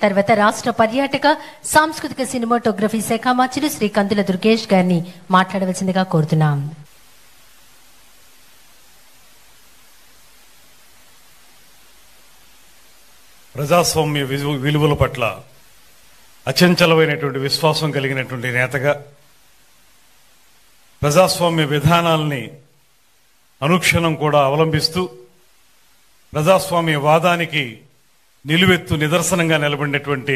తర్వాత రాష్ట్ర పర్యాటక సాంస్కృతిక సినిమాటోగ్రఫీ శాఖ మంత్రులు శ్రీ కందుల దుర్గేష్ గారిని మాట్లాడవలసిందిగా కోరుతున్నాం. ప్రజాస్వామ్య విలువల పట్ల అచంచలమైనటువంటి విశ్వాసం కలిగినటువంటి నేతగా ప్రజాస్వామ్య విధానాల్ని అనుక్షణం కూడా అవలంబిస్తూ ప్రజాస్వామ్య వాదానికి నిలువెత్తు నిదర్శనంగా నిలబడినటువంటి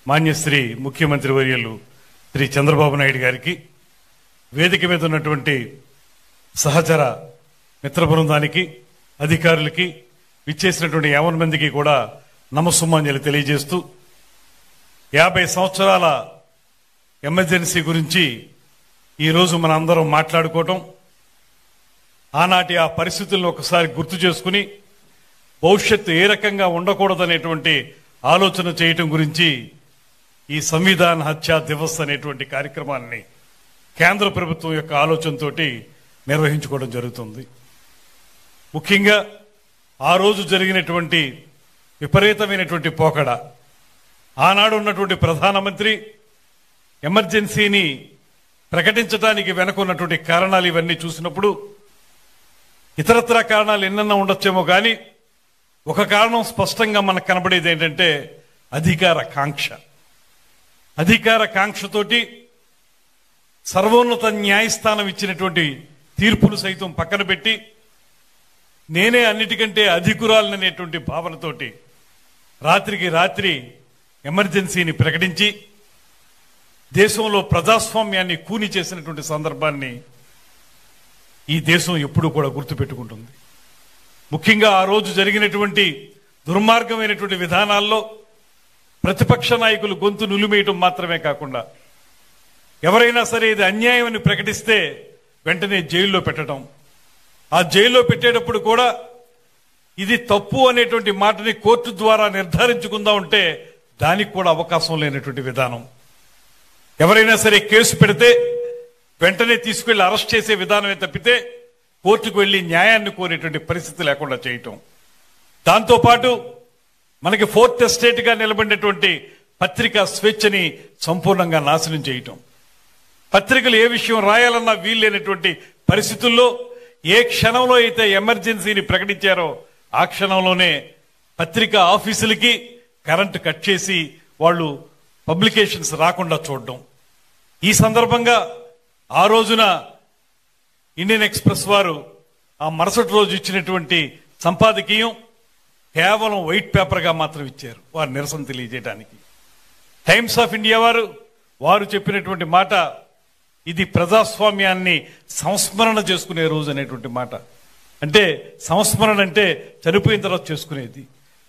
మాన్యశ్రీ ముఖ్యమంత్రి వర్యులు శ్రీ చంద్రబాబు నాయుడు గారికి, వేదిక మీద ఉన్నటువంటి సహచర మిత్ర బృందానికి, అధికారులకి, విచ్చేసినటువంటి 50 మందికి కూడా నమస్సుమాంజలి తెలియజేస్తూ 50 సంవత్సరాల ఎమర్జెన్సీ గురించి ఈరోజు మన అందరం మాట్లాడుకోవటం, ఆనాటి ఆ పరిస్థితులను ఒకసారి గుర్తు చేసుకుని భవిష్యత్తు ఏ రకంగా ఉండకూడదనేటువంటి ఆలోచన చేయటం గురించి ఈ సంవిధాన హత్యా దివస్ అనేటువంటి కార్యక్రమాన్ని కేంద్ర ప్రభుత్వం యొక్క ఆలోచనతో నిర్వహించుకోవడం జరుగుతుంది. ముఖ్యంగా ఆ రోజు జరిగినటువంటి విపరీతమైనటువంటి పోకడ, ఆనాడు ఉన్నటువంటి ప్రధానమంత్రి ఎమర్జెన్సీని ప్రకటించడానికి వెనుకున్నటువంటి కారణాలు ఇవన్నీ చూసినప్పుడు ఇతరత్ర కారణాలు ఎన్నన్నా ఉండొచ్చేమో కానీ ఒక కారణం స్పష్టంగా మనకు కనబడేది ఏంటంటే అధికార కాంక్ష. అధికార కాంక్షతోటి సర్వోన్నత న్యాయస్థానం ఇచ్చినటువంటి తీర్పులు సైతం పక్కన పెట్టి నేనే అన్నిటికంటే అధికురాలనేటువంటి భావనతోటి రాత్రికి రాత్రి ఎమర్జెన్సీని ప్రకటించి దేశంలో ప్రజాస్వామ్యాన్ని కూని చేసినటువంటి సందర్భాన్ని ఈ దేశం ఎప్పుడూ కూడా గుర్తుపెట్టుకుంటుంది. ముఖ్యంగా ఆ రోజు జరిగినటువంటి దుర్మార్గమైనటువంటి విధానాల్లో ప్రతిపక్ష నాయకులు గొంతు నులిమేయటం మాత్రమే కాకుండా ఎవరైనా సరే ఇది అన్యాయం అని ప్రకటిస్తే వెంటనే జైల్లో పెట్టడం, ఆ జైల్లో పెట్టేటప్పుడు కూడా ఇది తప్పు అనేటువంటి మాటని కోర్టు ద్వారా నిర్ధారించుకుందా ఉంటే దానికి కూడా అవకాశం లేనటువంటి విధానం. ఎవరైనా సరే కేసు పెడితే వెంటనే తీసుకెళ్లి అరెస్ట్ చేసే విధానమే తప్పితే కోర్టుకు వెళ్లి న్యాయాన్ని కోరేటువంటి పరిస్థితి లేకుండా చేయటం. దాంతోపాటు మనకి 4th ఎస్టేట్ గా నిలబడినటువంటి పత్రికా స్వేచ్ఛని సంపూర్ణంగా నాశనం చేయటం. పత్రికలు ఏ విషయం రాయాలన్నా వీల్లేనటువంటి పరిస్థితుల్లో ఏ క్షణంలో అయితే ఎమర్జెన్సీని ప్రకటించారో ఆ క్షణంలోనే పత్రికా ఆఫీసులకి కరెంటు కట్ చేసి వాళ్ళు పబ్లికేషన్స్ రాకుండా చూడడం. ఈ సందర్భంగా ఆ రోజున ఇండియన్ ఎక్స్ప్రెస్ వారు ఆ మరుసటి రోజు ఇచ్చినటువంటి సంపాదకీయం కేవలం వైట్ పేపర్గా మాత్రం ఇచ్చారు వారు నిరసన తెలియజేయడానికి. టైమ్స్ ఆఫ్ ఇండియా వారు చెప్పినటువంటి మాట ఇది ప్రజాస్వామ్యాన్ని సంస్మరణ చేసుకునే రోజు అనేటువంటి మాట. అంటే సంస్మరణ అంటే చనిపోయిన తర్వాత చేసుకునేది,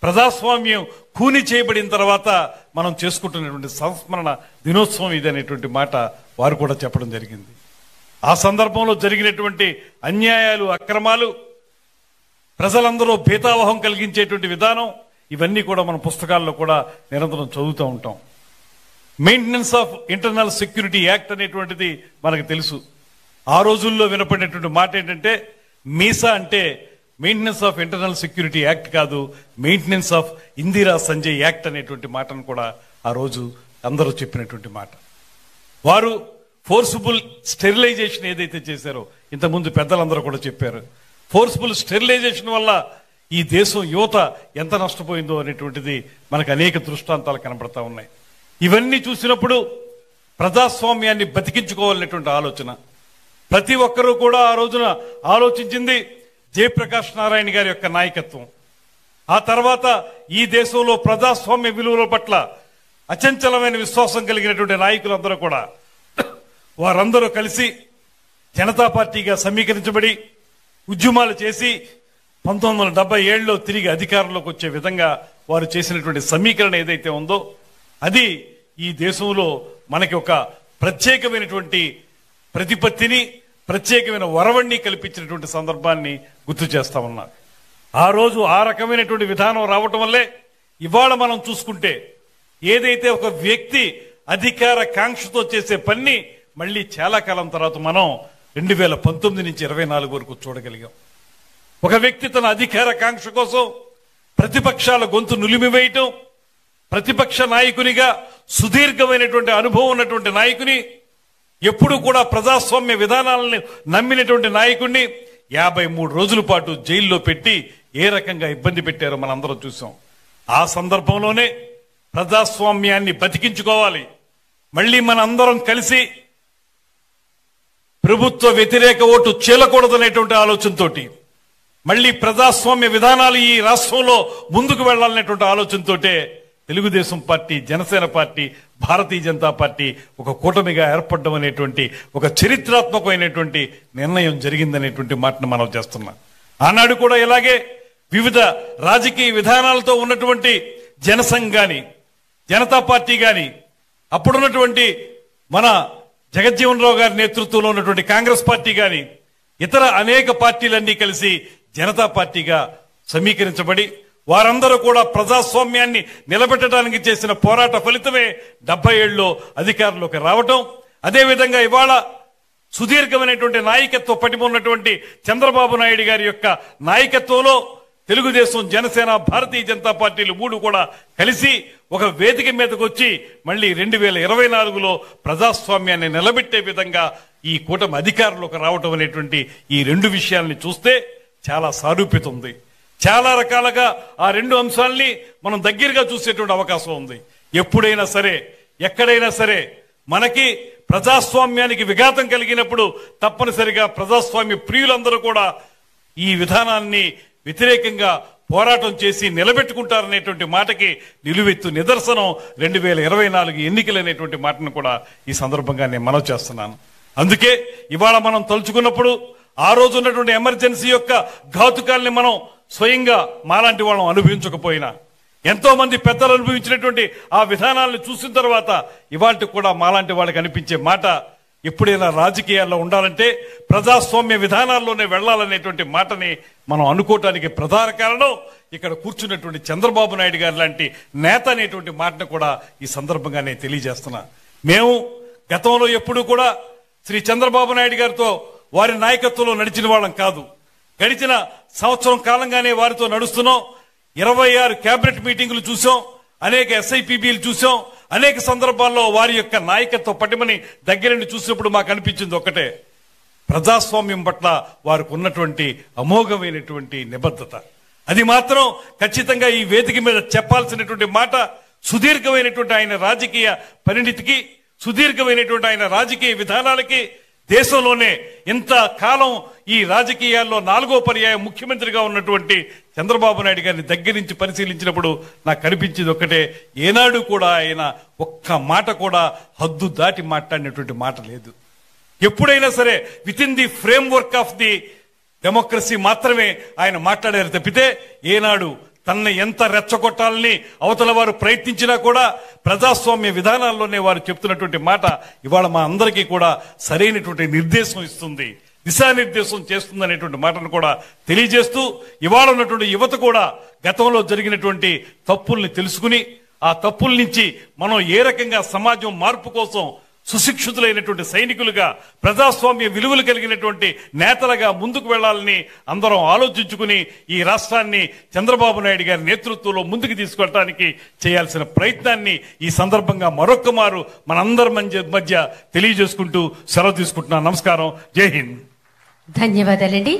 ప్రజాస్వామ్యం కూని చేయబడిన తర్వాత మనం చేసుకుంటున్నటువంటి సంస్మరణ దినోత్సవం ఇది అనేటువంటి మాట వారు కూడా చెప్పడం జరిగింది. ఆ సందర్భంలో జరిగినటువంటి అన్యాయాలు, అక్రమాలు, ప్రజలందరూ భీతావహం కలిగించేటువంటి విధానం ఇవన్నీ కూడా మన పుస్తకాల్లో కూడా నిరంతరం చదువుతూ ఉంటాం. Maintenance of internal security act అనేటువంటిది మనకు తెలుసు. ఆ రోజుల్లో వినపడినటువంటి మాట ఏంటంటే మీసా అంటే maintenance of internal security act కాదు, maintenance of Indira Sanjay act అనేటువంటి మాటను కూడా ఆ రోజు అందరూ చెప్పినటువంటి మాట. వారు ఫోర్స్ఫుల్ స్టెరిలైజేషన్ ఏదైతే చేశారో ఇంతకుముందు పెద్దలందరూ కూడా చెప్పారు. ఫోర్స్ఫుల్ స్టెరిలైజేషన్ వల్ల ఈ దేశం యువత ఎంత నష్టపోయిందో అనేటువంటిది మనకు అనేక దృష్టాంతాలు కనబడతా ఉన్నాయి. ఇవన్నీ చూసినప్పుడు ప్రజాస్వామ్యాన్ని బతికించుకోవాలనేటువంటి ఆలోచన ప్రతి ఒక్కరూ కూడా ఆ రోజున ఆలోచించింది జయప్రకాష్ నారాయణ గారి యొక్క నాయకత్వం. ఆ తర్వాత ఈ దేశంలో ప్రజాస్వామ్య విలువల పట్ల అచంచలమైన విశ్వాసం కలిగినటువంటి నాయకులందరూ కూడా వారందరూ కలిసి జనతా పార్టీగా సమీకరించబడి ఉద్యమాలు చేసి 1977లో తిరిగి అధికారంలోకి వచ్చే విధంగా వారు చేసినటువంటి సమీకరణ ఏదైతే ఉందో అది ఈ దేశంలో మనకి ఒక ప్రత్యేకమైనటువంటి ప్రతిపత్తిని, ప్రత్యేకమైన వరవణ్ణి కల్పించినటువంటి సందర్భాన్ని గుర్తు చేస్తా ఉన్నారు. ఆ రోజు ఆ రకమైనటువంటి విధానం రావటం వల్లే ఇవాళ మనం చూసుకుంటే ఏదైతే ఒక వ్యక్తి అధికార కాంక్షతో చేసే పని మళ్ళీ చాలా కాలం తర్వాత మనం 2019 నుంచి 24 వరకు చూడగలిగాం. ఒక వ్యక్తి తన అధికార కాంక్ష కోసం ప్రతిపక్షాల గొంతు నులిమివేయటం, ప్రతిపక్ష నాయకునిగా సుదీర్ఘమైనటువంటి అనుభవం ఉన్నటువంటి నాయకుని, ఎప్పుడు కూడా ప్రజాస్వామ్య విధానాలను నమ్మినటువంటి నాయకుడిని 53 రోజుల పాటు జైల్లో పెట్టి ఏ రకంగా ఇబ్బంది పెట్టారో మనందరం చూసాం. ఆ సందర్భంలోనే ప్రజాస్వామ్యాన్ని బతికించుకోవాలి, మళ్ళీ మనందరం కలిసి ప్రభుత్వ వ్యతిరేక ఓటు చీలకూడదనేటువంటి ఆలోచనతోటి, మళ్ళీ ప్రజాస్వామ్య విధానాలు ఈ రాష్ట్రంలో ముందుకు వెళ్లాలనేటువంటి ఆలోచనతోటే Telugu Desam party, Janasena party, Bharatiya Janata party ఒక కూటమిగా ఏర్పడడం అనేటువంటి ఒక చరిత్రాత్మకమైనటువంటి నిర్ణయం జరిగిందనేటువంటి మాటను మనం చేస్తున్నాం. ఆనాడు కూడా ఇలాగే వివిధ రాజకీయ విధానాలతో ఉన్నటువంటి జనసంఘ్ గాని, జనతా పార్టీ గాని, అప్పుడున్నటువంటి మన జగజ్జీవన్ రావు గారి నేతృత్వంలో ఉన్నటువంటి కాంగ్రెస్ పార్టీ గాని, ఇతర అనేక పార్టీలన్నీ కలిసి జనతా పార్టీగా సమీకరించబడి వారందరూ కూడా ప్రజాస్వామ్యాన్ని నిలబెట్టడానికి చేసిన పోరాట ఫలితమే 77లో అధికారంలోకి రావటం. అదేవిధంగా ఇవాళ సుదీర్ఘమైనటువంటి నాయకత్వ పటిమ ఉన్నటువంటి చంద్రబాబు నాయుడు గారి యొక్క నాయకత్వంలో తెలుగుదేశం, జనసేన, భారతీయ జనతా పార్టీలు 3 కూడా కలిసి ఒక వేదిక మీదకు వచ్చి మళ్ళీ 2024లో ప్రజాస్వామ్యాన్ని నిలబెట్టే విధంగా ఈ కూటమి అధికారంలోకి రావటం అనేటువంటి ఈ 2 విషయాల్ని చూస్తే చాలా సారూప్యత ఉంది. చాలా రకాలుగా ఆ 2 అంశాలని మనం దగ్గరగా చూసేటువంటి అవకాశం ఉంది. ఎప్పుడైనా సరే, ఎక్కడైనా సరే మనకి ప్రజాస్వామ్యానికి విఘాతం కలిగినప్పుడు తప్పనిసరిగా ప్రజాస్వామ్య ప్రియులందరూ కూడా ఈ విధానాన్ని వ్యతిరేకంగా పోరాటం చేసి నిలబెట్టుకుంటారనేటువంటి మాటకి నిలువెత్తు నిదర్శనం 2024 ఎన్నికలనేటువంటి మాటను కూడా ఈ సందర్భంగా నేను మనవి చేస్తున్నాను. అందుకే ఇవాళ మనం తలుచుకున్నప్పుడు ఆ రోజు ఉన్నటువంటి ఎమర్జెన్సీ యొక్క ఘాతుకాల్ని మనం స్వయంగా మాలాంటి వాళ్ళం అనుభవించకపోయినా, ఎంతో మంది పెద్దలు అనుభవించినటువంటి ఆ విధానాలను చూసిన తర్వాత ఇవాళ కూడా మాలాంటి వాళ్ళకి అనిపించే మాట, ఎప్పుడైనా రాజకీయాల్లో ఉండాలంటే ప్రజాస్వామ్య విధానాల్లోనే వెళ్లాలనేటువంటి మాటని మనం అనుకోవటానికి ప్రధాన కారణం ఇక్కడ కూర్చున్నటువంటి చంద్రబాబు నాయుడు గారు లాంటి నేత అనేటువంటి మాటను కూడా ఈ సందర్భంగా నేను తెలియజేస్తున్నా. మేము గతంలో ఎప్పుడూ కూడా శ్రీ చంద్రబాబు నాయుడు గారితో వారి నాయకత్వంలో నడిచిన వాళ్ళం కాదు. గడిచిన సంవత్సరం కాలంగానే వారితో నడుస్తున్నాం. 26 కేబినెట్ మీటింగులు చూసాం, అనేక SIPBలు చూసాం. అనేక సందర్భాల్లో వారి యొక్క నాయకత్వ పటిమని దగ్గరుండి చూసినప్పుడు మాకు అనిపించింది ఒకటే, ప్రజాస్వామ్యం పట్ల వారికి ఉన్నటువంటి అమోఘమైనటువంటి నిబద్ధత. అది మాత్రం ఖచ్చితంగా ఈ వేదిక మీద చెప్పాల్సినటువంటి మాట. సుదీర్ఘమైనటువంటి ఆయన రాజకీయ పరిణితికి, సుదీర్ఘమైనటువంటి ఆయన రాజకీయ విధానాలకి, దేశంలోనే ఇంత కాలం ఈ రాజకీయాల్లో 4వ పర్యాయం ముఖ్యమంత్రిగా ఉన్నటువంటి చంద్రబాబు నాయుడు గారిని దగ్గర నుంచి పరిశీలించినప్పుడు నాకు కనిపించింది ఒకటే, ఏనాడు కూడా ఆయన ఒక్క మాట కూడా హద్దు దాటి మాట్లాడినటువంటి మాట లేదు. ఎప్పుడైనా సరే with in the frame work of the democracy మాత్రమే ఆయన మాట్లాడారు తప్పితే ఏనాడు తనని ఎంత రెచ్చగొట్టాలని అవతల వారు ప్రయత్నించినా కూడా ప్రజాస్వామ్య విధానాల్లోనే వారు చెప్తున్నటువంటి మాట ఇవాళ మా అందరికీ కూడా సరైనటువంటి నిర్దేశం ఇస్తుంది, దిశానిర్దేశం చేస్తుంది అనేటువంటి మాటను కూడా తెలియజేస్తూ, ఇవాళ ఉన్నటువంటి యువత కూడా గతంలో జరిగినటువంటి తప్పుల్ని తెలుసుకుని ఆ తప్పుల నుంచి మనం ఏ రకంగా సమాజం మార్పు కోసం సుశిక్షితులైనటువంటి సైనికులుగా, ప్రజాస్వామ్య విలువలు కలిగినటువంటి నేతలుగా ముందుకు వెళ్లాలని అందరం ఆలోచించుకుని ఈ రాష్ట్రాన్ని చంద్రబాబు నాయుడు గారి నేతృత్వంలో ముందుకు తీసుకెళ్ళడానికి చేయాల్సిన ప్రయత్నాన్ని ఈ సందర్భంగా మరొక్క మారు మనందరి మధ్య తెలియజేసుకుంటూ సెలవు తీసుకుంటున్నాను. నమస్కారం. జై హింద్. ధన్యవాదాలండి.